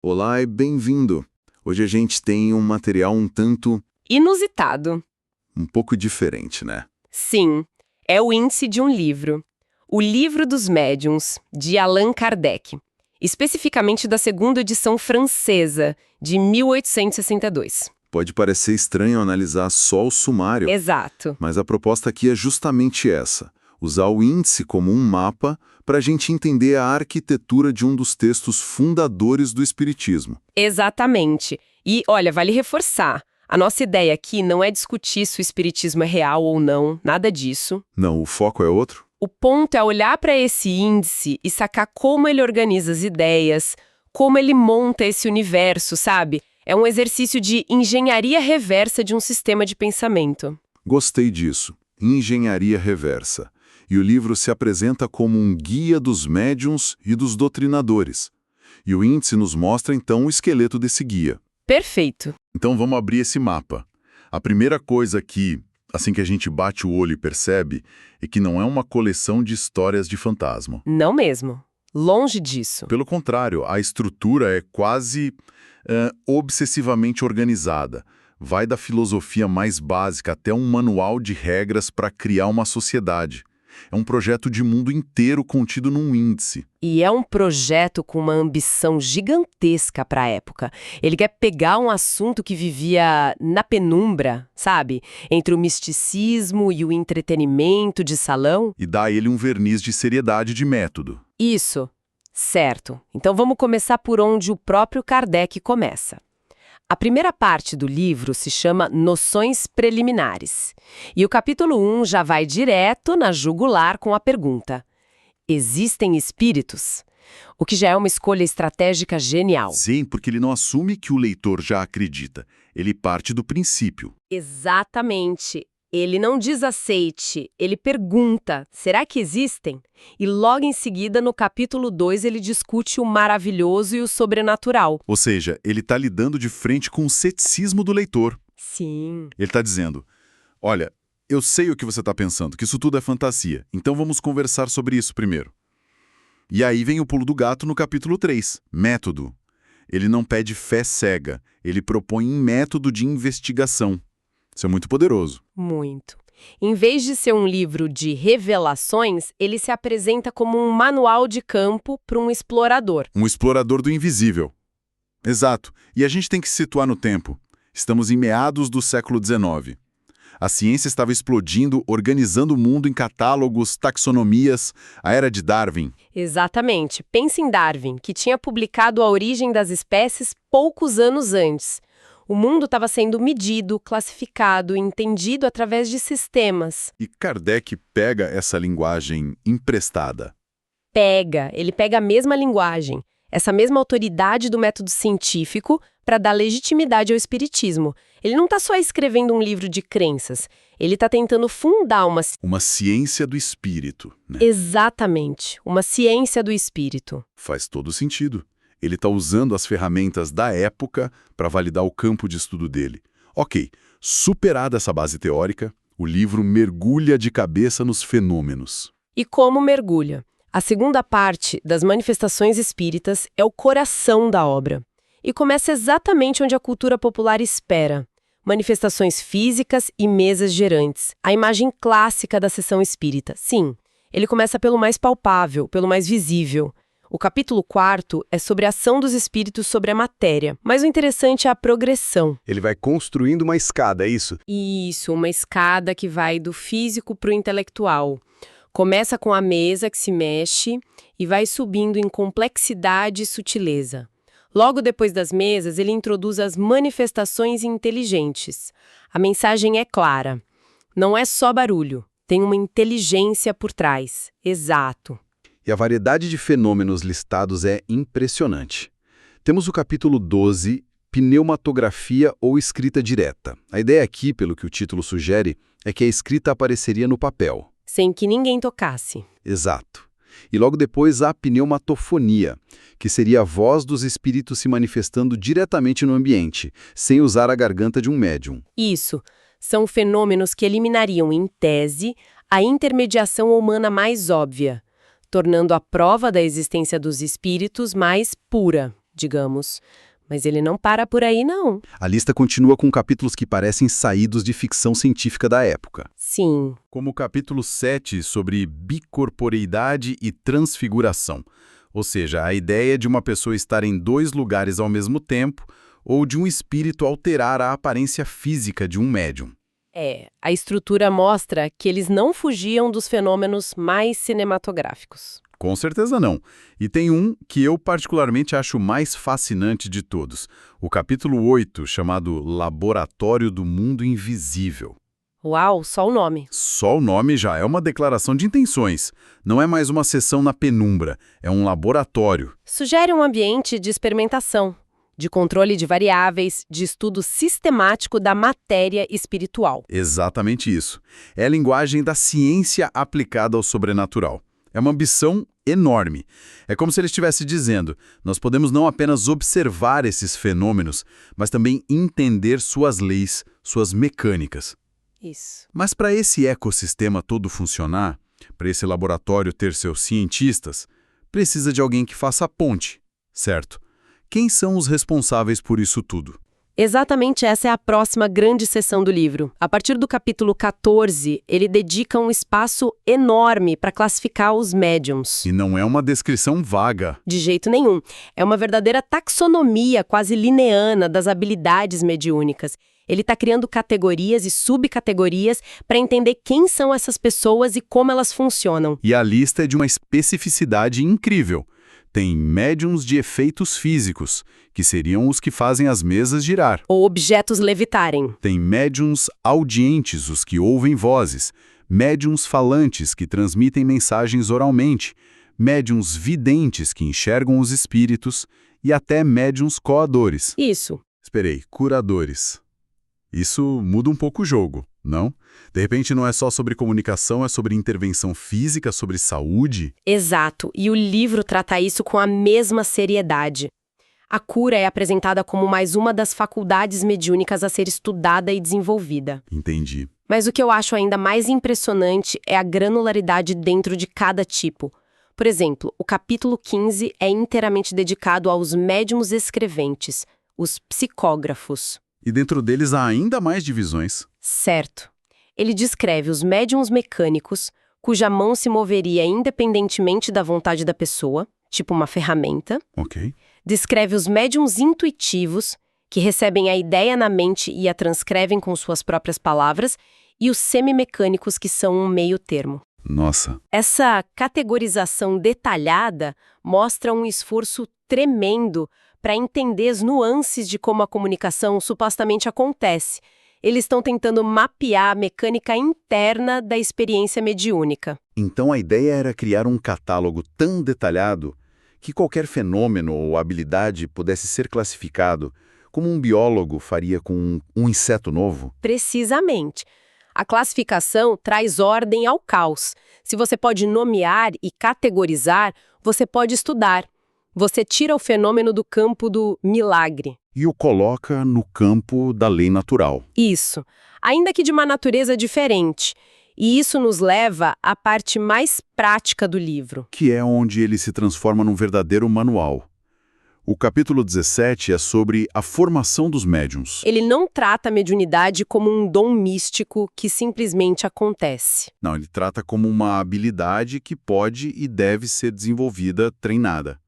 Olá e bem-vindo. Hoje a gente tem um material um tanto, Inusitado. um pouco diferente, né? Sim, é o índice de um livro. O Livro dos Médiuns, de Allan Kardec. Especificamente da segunda edição francesa, de 1862. Pode parecer estranho analisar só o sumário, Exato. mas a proposta aqui é justamente essa: usar o índice como um mapa para a gente entender a arquitetura de um dos textos fundadores do Espiritismo. Exatamente. E, olha, vale reforçar. A nossa ideia aqui não é discutir se o espiritismo é real ou não, nada disso. Não, o foco é outro? O ponto é olhar para esse índice e sacar como ele organiza as ideias, como ele monta esse universo, sabe? É um exercício de engenharia reversa de um sistema de pensamento. Gostei disso. Engenharia reversa. E o livro se apresenta como um guia dos médiuns e dos doutrinadores. E o índice nos mostra, então, o esqueleto desse guia. Perfeito. Então vamos abrir esse mapa. A primeira coisa que, assim que a gente bate o olho e percebe, é que não é uma coleção de histórias de fantasma. Não mesmo. Longe disso. Pelo contrário, a estrutura é quase obsessivamente organizada. Vai da filosofia mais básica até um manual de regras para criar uma sociedade. É um projeto de mundo inteiro contido num índice. E é um projeto com uma ambição gigantesca para a época. Ele quer pegar um assunto que vivia na penumbra, sabe? Entre o misticismo e o entretenimento de salão. E dá a ele um verniz de seriedade de método. Isso. Certo. Então vamos começar por onde o próprio Kardec começa. A primeira parte do livro se chama Noções Preliminares. E o capítulo 1 já vai direto na jugular com a pergunta: existem espíritos? O que já é uma escolha estratégica genial. Sim, porque ele não assume que o leitor já acredita. Ele parte do princípio. Exatamente. Ele não diz aceite, ele pergunta: será que existem? E logo em seguida, no capítulo 2, ele discute o maravilhoso e o sobrenatural. Ou seja, ele está lidando de frente com o ceticismo do leitor. Sim. Ele está dizendo: olha, eu sei o que você está pensando, que isso tudo é fantasia, então vamos conversar sobre isso primeiro. E aí vem o pulo do gato no capítulo 3, método. Ele não pede fé cega, ele propõe um método de investigação. Isso é muito poderoso. Muito. Em vez de ser um livro de revelações, ele se apresenta como um manual de campo para um explorador. Um explorador do invisível. Exato. E a gente tem que se situar no tempo. Estamos em meados do século XIX. A ciência estava explodindo, organizando o mundo em catálogos, taxonomias, a era de Darwin. Exatamente. Pense em Darwin, que tinha publicado A Origem das Espécies poucos anos antes. O mundo estava sendo medido, classificado, entendido através de sistemas. E Kardec pega essa linguagem emprestada. Ele pega a mesma linguagem, essa mesma autoridade do método científico para dar legitimidade ao espiritismo. Ele não está só escrevendo um livro de crenças, ele está tentando fundar Uma ciência do espírito, né? Exatamente, uma ciência do espírito. Faz todo sentido. Ele está usando as ferramentas da época para validar o campo de estudo dele. Ok, superada essa base teórica, o livro mergulha de cabeça nos fenômenos. E como mergulha? A segunda parte das manifestações espíritas é o coração da obra. E começa exatamente onde a cultura popular espera. Manifestações físicas e mesas gerantes. A imagem clássica da sessão espírita. Sim, ele começa pelo mais palpável, pelo mais visível. O capítulo 4 é sobre a ação dos espíritos sobre a matéria, mas o interessante é a progressão. Ele vai construindo uma escada, é isso? Isso, uma escada que vai do físico para o intelectual. Começa com a mesa que se mexe e vai subindo em complexidade e sutileza. Logo depois das mesas, ele introduz as manifestações inteligentes. A mensagem é clara. Não é só barulho, tem uma inteligência por trás. Exato. E a variedade de fenômenos listados é impressionante. Temos o capítulo 12, pneumatografia ou escrita direta. A ideia aqui, pelo que o título sugere, é que a escrita apareceria no papel. Sem que ninguém tocasse. Exato. E logo depois a pneumatofonia, que seria a voz dos espíritos se manifestando diretamente no ambiente, sem usar a garganta de um médium. Isso. São fenômenos que eliminariam, em tese, a intermediação humana mais óbvia, tornando a prova da existência dos espíritos mais pura, digamos. Mas ele não para por aí, não. A lista continua com capítulos que parecem saídos de ficção científica da época. Sim. Como o capítulo 7 sobre bicorporeidade e transfiguração, ou seja, a ideia de uma pessoa estar em dois lugares ao mesmo tempo ou de um espírito alterar a aparência física de um médium. A estrutura mostra que eles não fugiam dos fenômenos mais cinematográficos. Com certeza não. E tem um que eu particularmente acho mais fascinante de todos, o capítulo 8, chamado Laboratório do Mundo Invisível. Uau, só o nome. Só o nome já é uma declaração de intenções. Não é mais uma sessão na penumbra, é um laboratório. Sugere um ambiente de experimentação, de controle de variáveis, de estudo sistemático da matéria espiritual. Exatamente isso. É a linguagem da ciência aplicada ao sobrenatural. É uma ambição enorme. É como se ele estivesse dizendo, nós podemos não apenas observar esses fenômenos, mas também entender suas leis, suas mecânicas. Isso. Mas para esse ecossistema todo funcionar, para esse laboratório ter seus cientistas, precisa de alguém que faça a ponte, certo? Quem são os responsáveis por isso tudo? Exatamente essa é a próxima grande seção do livro. A partir do capítulo 14, ele dedica um espaço enorme para classificar os médiums. E não é uma descrição vaga. De jeito nenhum. É uma verdadeira taxonomia quase lineana das habilidades mediúnicas. Ele está criando categorias e subcategorias para entender quem são essas pessoas e como elas funcionam. E a lista é de uma especificidade incrível. Tem médiums de efeitos físicos, que seriam os que fazem as mesas girar. Ou objetos levitarem. Tem médiums audientes, os que ouvem vozes. Médiums falantes, que transmitem mensagens oralmente. Médiums videntes, que enxergam os espíritos. E até médiums coadores. Isso. Esperei, curadores. Isso muda um pouco o jogo, não? De repente não é só sobre comunicação, é sobre intervenção física, sobre saúde. Exato, e o livro trata isso com a mesma seriedade. A cura é apresentada como mais uma das faculdades mediúnicas a ser estudada e desenvolvida. Entendi. Mas o que eu acho ainda mais impressionante é a granularidade dentro de cada tipo. Por exemplo, o capítulo 15 é inteiramente dedicado aos médiuns escreventes, os psicógrafos. E dentro deles há ainda mais divisões. Certo. Ele descreve os médiuns mecânicos, cuja mão se moveria independentemente da vontade da pessoa, tipo uma ferramenta. Ok. Descreve os médiuns intuitivos, que recebem a ideia na mente e a transcrevem com suas próprias palavras, e os semimecânicos, que são um meio termo. Nossa. Essa categorização detalhada mostra um esforço tremendo para entender as nuances de como a comunicação supostamente acontece. Eles estão tentando mapear a mecânica interna da experiência mediúnica. Então a ideia era criar um catálogo tão detalhado que qualquer fenômeno ou habilidade pudesse ser classificado como um biólogo faria com um inseto novo? Precisamente. A classificação traz ordem ao caos. Se você pode nomear e categorizar, você pode estudar. Você tira o fenômeno do campo do milagre. E o coloca no campo da lei natural. Isso, ainda que de uma natureza diferente. E isso nos leva à parte mais prática do livro. Que é onde ele se transforma num verdadeiro manual. O capítulo 17 é sobre a formação dos médiuns. Ele não trata a mediunidade como um dom místico que simplesmente acontece. Não, ele trata como uma habilidade que pode e deve ser desenvolvida, treinada.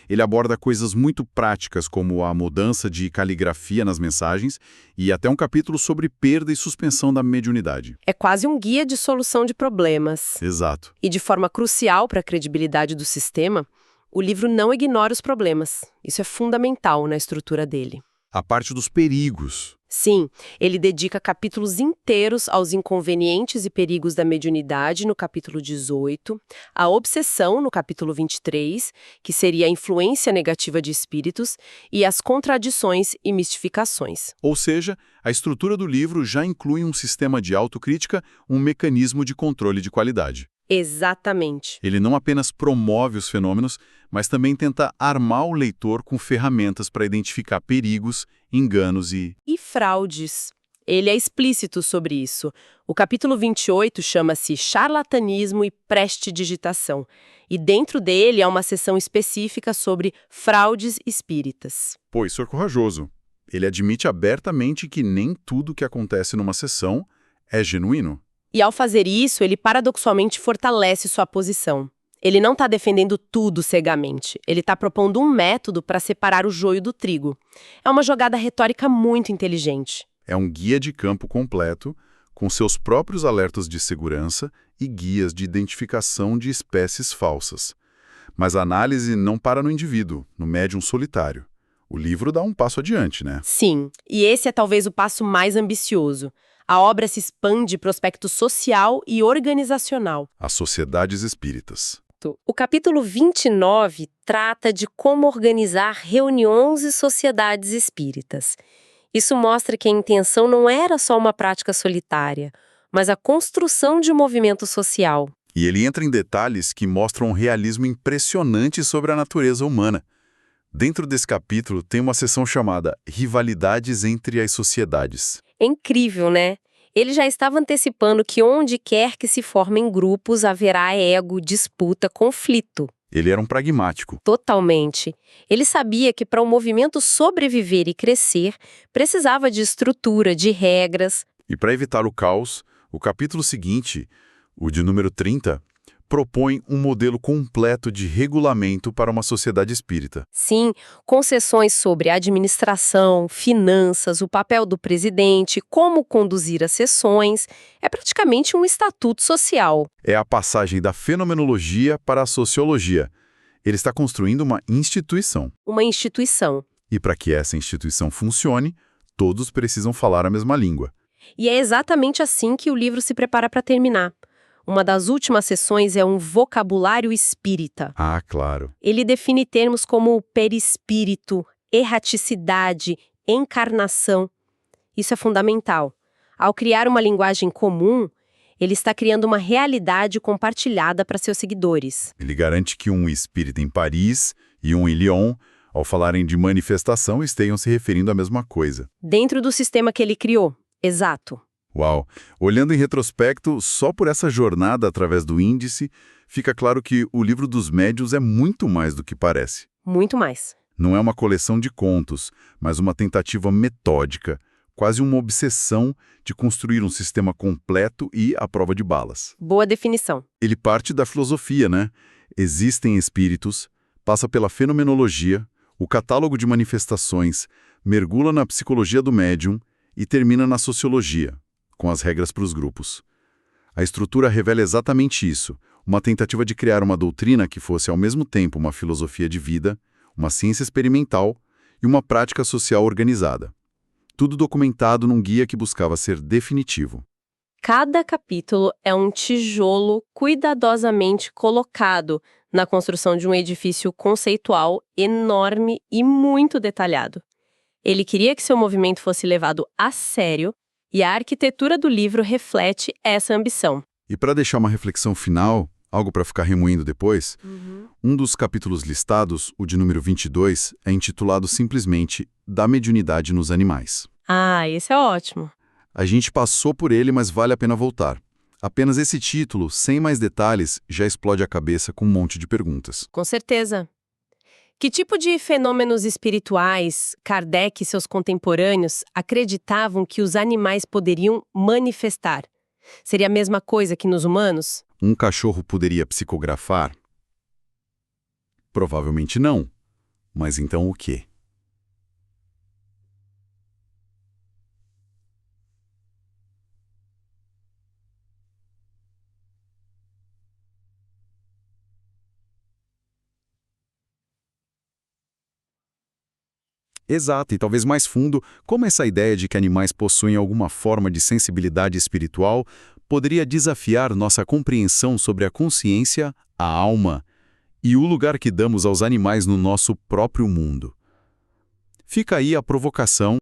Ele aborda coisas muito práticas, como a mudança de caligrafia nas mensagens e até um capítulo sobre perda e suspensão da mediunidade. É quase um guia de solução de problemas. Exato. E de forma crucial para a credibilidade do sistema, o livro não ignora os problemas. Isso é fundamental na estrutura dele. A parte dos perigos. Sim, ele dedica capítulos inteiros aos inconvenientes e perigos da mediunidade no capítulo 18, a obsessão no capítulo 23, que seria a influência negativa de espíritos, e as contradições e mistificações. Ou seja, a estrutura do livro já inclui um sistema de autocrítica, um mecanismo de controle de qualidade. Exatamente. Ele não apenas promove os fenômenos, mas também tenta armar o leitor com ferramentas para identificar perigos, enganos e fraudes. ele é explícito sobre isso. O capítulo 28 chama-se Charlatanismo e Prestidigitação, e dentro dele há uma seção específica sobre fraudes espíritas. Pô, isso é corajoso. Ele admite abertamente que nem tudo que acontece numa sessão é genuíno. E ao fazer isso, ele paradoxalmente fortalece sua posição. Ele não está defendendo tudo cegamente. Ele está propondo um método para separar o joio do trigo. É uma jogada retórica muito inteligente. É um guia de campo completo, com seus próprios alertas de segurança e guias de identificação de espécies falsas. Mas a análise não para no indivíduo, no médium solitário. O livro dá um passo adiante, né? Sim, e esse é talvez o passo mais ambicioso. A obra se expande para o aspecto social e organizacional. As sociedades espíritas. O capítulo 29 trata de como organizar reuniões e sociedades espíritas. Isso mostra que a intenção não era só uma prática solitária, mas a construção de um movimento social. E ele entra em detalhes que mostram um realismo impressionante sobre a natureza humana. Dentro desse capítulo tem uma seção chamada Rivalidades entre as Sociedades. É incrível, né? Ele já estava antecipando que onde quer que se formem grupos haverá ego, disputa, conflito. Ele era um pragmático. Totalmente. Ele sabia que para o movimento sobreviver e crescer, precisava de estrutura, de regras. E para evitar o caos, o capítulo seguinte, o de número 30, propõe um modelo completo de regulamento para uma sociedade espírita. Sim, concessões sobre administração, finanças, o papel do presidente, como conduzir as sessões. É praticamente um estatuto social. É a passagem da fenomenologia para a sociologia. Ele está construindo uma instituição. Uma instituição. E para que essa instituição funcione, todos precisam falar a mesma língua. E é exatamente assim que o livro se prepara para terminar. Uma das últimas sessões é um vocabulário espírita. Ah, claro. Ele define termos como perispírito, erraticidade, encarnação. Isso é fundamental. Ao criar uma linguagem comum, ele está criando uma realidade compartilhada para seus seguidores. Ele garante que um espírita em Paris e um em Lyon, ao falarem de manifestação, estejam se referindo à mesma coisa. Dentro do sistema que ele criou. Exato. Uau! Olhando em retrospecto, só por essa jornada através do índice, fica claro que o livro dos médiuns é muito mais do que parece. Muito mais. Não é uma coleção de contos, mas uma tentativa metódica, quase uma obsessão de construir um sistema completo e à prova de balas. Boa definição. Ele parte da filosofia, né? Existem espíritos, passa pela fenomenologia, o catálogo de manifestações, mergulha na psicologia do médium e termina na sociologia, com as regras para os grupos. A estrutura revela exatamente isso, uma tentativa de criar uma doutrina que fosse ao mesmo tempo uma filosofia de vida, uma ciência experimental e uma prática social organizada. Tudo documentado num guia que buscava ser definitivo. Cada capítulo é um tijolo cuidadosamente colocado na construção de um edifício conceitual enorme e muito detalhado. Ele queria que seu movimento fosse levado a sério, e a arquitetura do livro reflete essa ambição. E para deixar uma reflexão final, algo para ficar remoendo depois, um dos capítulos listados, o de número 22, é intitulado simplesmente Da Mediunidade nos Animais. Ah, esse é ótimo. A gente passou por ele, mas vale a pena voltar. Apenas esse título, sem mais detalhes, já explode a cabeça com um monte de perguntas. Com certeza. Que tipo de fenômenos espirituais Kardec e seus contemporâneos acreditavam que os animais poderiam manifestar? Seria a mesma coisa que nos humanos? Um cachorro poderia psicografar? Provavelmente não. Mas então o quê? Exato, e talvez mais fundo, como essa ideia de que animais possuem alguma forma de sensibilidade espiritual poderia desafiar nossa compreensão sobre a consciência, a alma e o lugar que damos aos animais no nosso próprio mundo. Fica aí a provocação